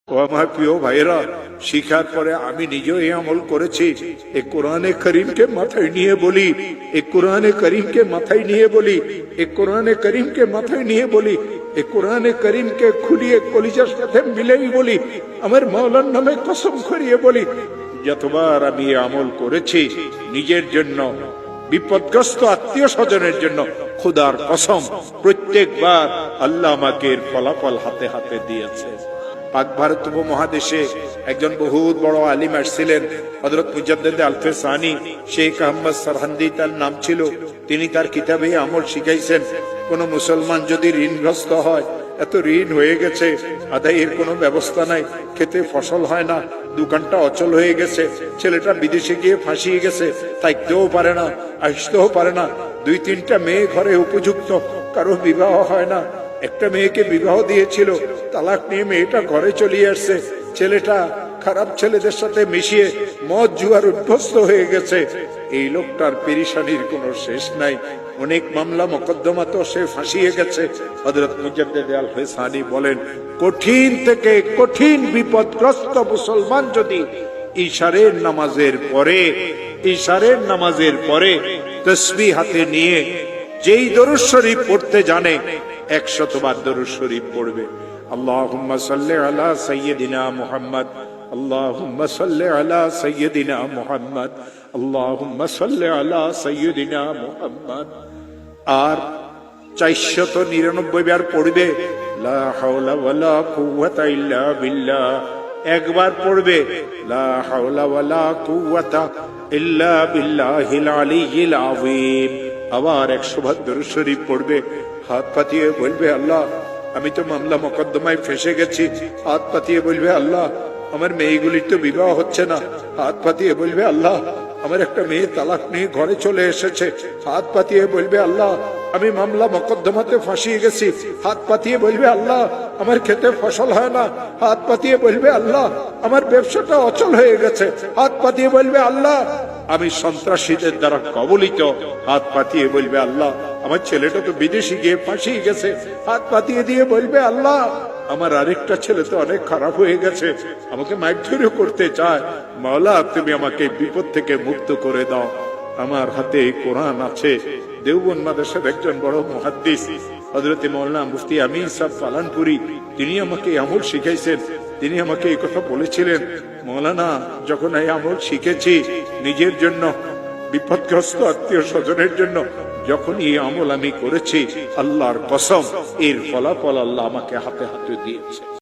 ও আমার প্রিয় ভাইয়েরা, শিখার পরে আমি নিজেও এই আমল করেছি। এই কোরআনে করিমকে মাথায় নিয়ে বলি, এই কোরআনে করিমকে মাথায় নিয়ে বলি, এই কোরআনে করিমকে মাথায় নিয়ে বলি, এই কোরআনে করিমকে খুলিয়ে কলিজার সাথে মিলেই বলি, আমার মাওলার নামে কসম করিয়ে বলি, যতবার আমি এই আমল করেছি নিজের জন্য, বিপদগ্রস্ত আত্মীয় স্বজনের জন্য, খুদার কসম প্রত্যেকবার আল্লাহ আমাকে এর ফলাফল হাতে হাতে দিয়েছে। পাক ভারত উপমহাদেশে একজন বহুত বড় আলিম আসছিলেন, হযরত মুজাদ্দিদ আলফে সানি শেখ আহমদ সরহন্দি তার নাম ছিল। তিনি তার কিতাবে আমল শিখাইছেন, কোন মুসলমান যদি ঋণগ্রস্ত হয়, এত ঋণ হয়ে গেছে, আদায়ের কোনো ব্যবস্থা নাই, খেতে ফসল হয় না, দোকানটা অচল হয়ে গেছে, ছেলেটা বিদেশে গিয়ে ফাঁসিয়ে গেছে, থাকতেও পারে না, আসতেও পারে না, 2-3টা মেয়ে ঘরে উপযুক্ত, কারো বিবাহ হয় না, একটা মেয়েকে বিবাহ দিয়েছিল, তালাক নিয়ে মেয়েটা ঘরে চলে আসছে, ছেলেটা খারাপ ছেলেদের সাথে মিশিয়ে মদ জুয়ার অভ্যস্ত হয়ে গেছে। এই লোকটার পেরেশানির কোনো শেষ নাই, অনেক মামলা মোকদ্দমা তো সে ফাঁসিয়ে গেছে। হযরত মুজাদ্দিদ আলফে সানি বলেন, কঠিন থেকে কঠিন বিপদগ্রস্ত মুসলমান যদি ইশারের নামাজের পরে তাসবিহ হাতে নিয়ে যেই দরুদ শরীফ পড়তে জানে, 100 বার দরুদ শরীফ পড়বে। আল্লাহুম্মা সাল্লি আলা সাইয়্যিদিনা মুহাম্মদ, আল্লাহুম্মা সাল্লি আলা সাইয়্যিদিনা মুহাম্মদ, আল্লাহুম্মা সাল্লি আলা সাইয়্যিদিনা মুহাম্মদ। আর 499 বার পড়বে লা হাওলা ওয়ালা কুওয়াতা ইল্লা বিল্লাহ। একবার পড়বে লা হাওলা ওয়ালা কুওয়াতা ইল্লা বিল্লাহিল আলিয়্যিল আযীম। আবার 100 বার দরুদ শরীফ পড়বে, হাত পাতিয়ে বলবে, আল্লাহ আমি তো মামলা মোকদ্দমায় ফেঁসে গেছি। হাত পাতিয়ে বলবে, আল্লাহ আমার মেয়েগুলির তো বিবাহ হচ্ছে না। হাত পাতিয়ে বলবে, আল্লাহ আমার একটা মেয়ে তালাক নিয়ে ঘরে চলে এসেছে। হাত পাতিয়ে বলবে, আল্লাহ আমি মামলা মোকদ্দমাতে ফাঁসিয়ে গেছি। হাত পাতিয়ে বলবে, আল্লাহ আমার খেতে ফসল হয় না। হাত পাতিয়ে বলবে, আল্লাহ আমার ব্যবসাটা অচল হয়ে গেছে। হাত পাতিয়ে বলবে, আল্লাহ আমি সন্ত্রাসীদের দ্বারা কবলিত। হাত পাতিয়ে বলবে, আল্লাহ আমার ছেলেটা তো বিদেশে গিয়ে ফাঁসিয়ে গেছে। হাত পাতিয়ে দিয়ে বলবে, আল্লাহ আমার আরেকটা ছেলে তো অনেক খারাপ হয়ে গেছে, আমাকে মারধর করতে চায়। মাওলা তুমি আমাকে বিপদ থেকে মুক্ত করে দাও। আমার হাতে কোরআন আছে। দেওবন্দ মাদ্রাসার একজন বড় মুহাদ্দিস হযরত মাওলানা মুফতি আমিন সাহেব পালানপুরি, তিনি আমাকে আমল শিখাইছেন। তিনি আমাকে এই কথা বলেছিলেন, মাওলানা যখন এই আমল শিখেছি নিজের জন্য, বিপদগ্রস্ত আত্মীয় স্বজনের জন্য, যখন এই আমল আমি করেছি, আল্লাহর কসম এর ফলাফল আল্লাহ আমাকে হাতে হাতে দিয়েছে।